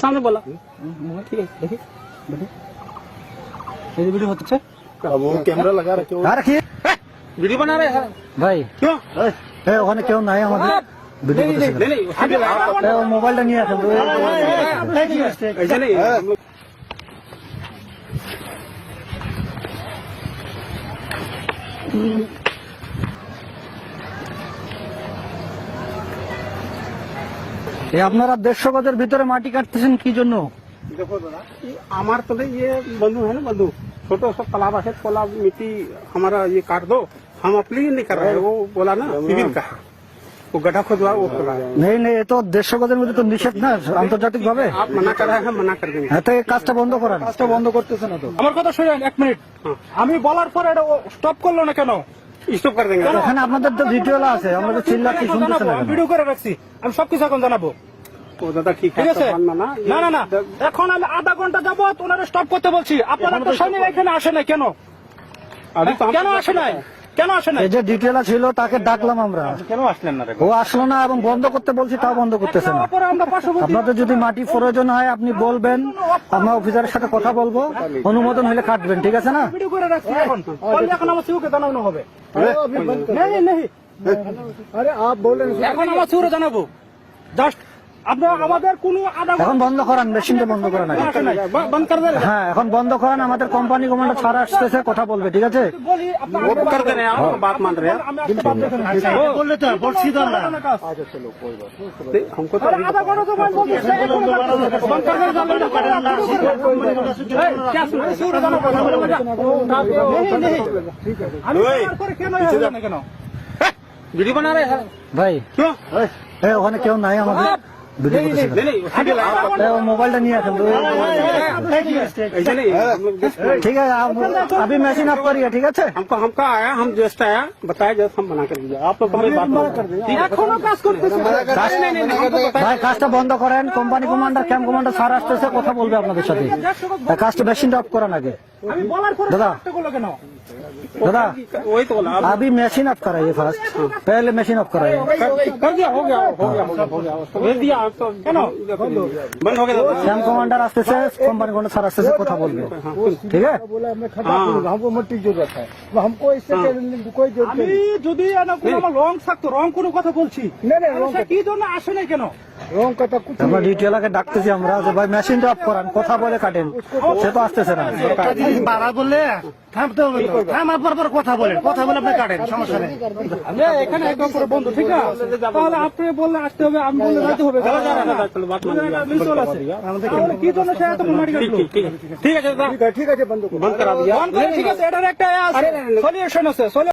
सामने बोला ठीक है देखिए ये वीडियो होता है वो कैमरा लगा रखे रखिए वीडियो बना रहे हैं ভাই क्यों ওখানে কেউ নাই আমাদের ভিডিও नहीं नहीं नहीं করতেছে মোবাইলটা নিয়ে আসেন ऐसे नहीं हम लोग আপনারা 150 গজের ভিতরে মাটি কাটতেছেন কি জন্য? देखो दादा हमारे तो ये बंधु है ना बंधु छोटा सा तालाब है तालाब मिट्टी हमारा ये काट दो हम अपने लिए नहीं कर रहे हैं वो बोला ना सिविल का है वो गड्ढा खुदवा वो कर रहा है নেই নেই এ তো 150 গজের মধ্যে তো নিষেধ না আন্তর্জাতিক ভাবে। आप मना कर रहे हैं मना कर देंगे হ্যাঁ তো এই কাজটা বন্ধ করেন। কাজটা বন্ধ করতেছেন না তো। আমার কথা শুনেন 1 মিনিট আমি বলার পরে এটা স্টপ করলো না কেন? स्टॉप कर देंगे এখানে আপনাদের তো ভিডিও আছে আমরা তো চিল্লাচ্ছি শুনতেছেন না কেন? ভিডিও করে রাখছি আমি সবকিছু এখন জানাবো वो दादा ठीक ঠিক है আছে सब मानना না না না এখন আমি আধা ঘন্টা যাবত ওনারা স্টপ করতে বলছি আপনারা তো সৈনিক এখানে আসে না কেন? अभी तो কেন আসে নাই কেন আসে নাই এই যে ডিটেইল ছিল তাকে ডাকলাম আমরা क्यों আসলেন না ও আসলো না এবং বন্ধ করতে বলছি তাও বন্ধ করতেছে না। তারপরে আমরা পার্শ্ববর্তী আপনাদের যদি মাটি প্রয়োজন হয় আপনি বলবেন আমরা অফিসারের সাথে কথা বলবো অনুমোদন হলে কাটবেন ঠিক আছে না? ভিডিও করে রাখছি এখন বললে এখন আমার সিউকে জানানো হবে नहीं नहीं আরে আপ বলেন এখন আমার সিউরে জানাবো জাস্ট আপনারা আমাদের কোনো আধা এখন বন্ধ করান মেশিনটা বন্ধ করান আগে। আসে নাই বন্ধ করে দেন হ্যাঁ এখন বন্ধ করান আমাদের কোম্পানি কমান্ডার ছাড়া আসতেছে কথা বলবে ঠিক আছে? বলি আপনারা वो कर दे रहे हैं आप बात मान रहे हैं আমি একটা বাদ দেখেন বললে তো বলছি তো না हमको तो अरे आधा घंटा तो बंद हो गया बंद कर दे क्या सुन सूर जाना नहीं नहीं আমি করে কেন আসলে কেন वीडियो बना रहे हैं ভাই क्यों ওখানে কেউ নাই আমাদের ভিডিও করতেছে नहीं नहीं सिविल মোবাইলটা নিয়ে আসেন ऐसे नहीं हम लोग just ঠিক আছে अभी मशीन ऑफ करिए ठीक है? हमका आया हम जस्ट आया बताया जस्ट हम बना कर दीजिए आप लोग हमारी बात कर दीजिए এখনো কাজ করতেছে ভাই কাজটা বন্ধ করেন company commander camp commander sir আসতেছে কথা বলবে আপনাদের সাথে কাজটা মেশিনটা অফ করান আগে আমি বলার পরে দাদা করলো কেন दादा वही तो बोला अभी मशीन ऑफ कराइए फर्स्ट पहले मशीन ऑफ कराइए कर दिया हो गया भेज दिया आप तो बंद हो गया कैंप कमांडर আসতেছে কোম্পানি কমান্ডার স্যার আসতেছে কথা বলবে ঠিক আছে? हमको मट्टी जरूरत है हमको इससे कोई जरूरत আমি যদি আমার রং থাকতো রং কোনো কথা বলছি কি জন্য আসে নাই কেন রং কথা আমরা ডিটেইলাকে ডাকতেছি আমরা যে ভাই মেশিনটা অফ করান কথা বলে কাটেন সে তো আসতেছে না বাড়া বললে থামতে হবে থামার পর কথা বলে আপনি কাটেন সমস্যা নেই এখানে একদম করে বন্ধ ঠিক আছে তাহলে আপনি বললে আসতে হবে আমি বললে যাইতে হবে चलो बात मान लिया আমাদের কি জন্য সে এত মারি কাটলো ठीक है बंद करा दिया ঠিক আছে এটার একটা সলিউশন আছে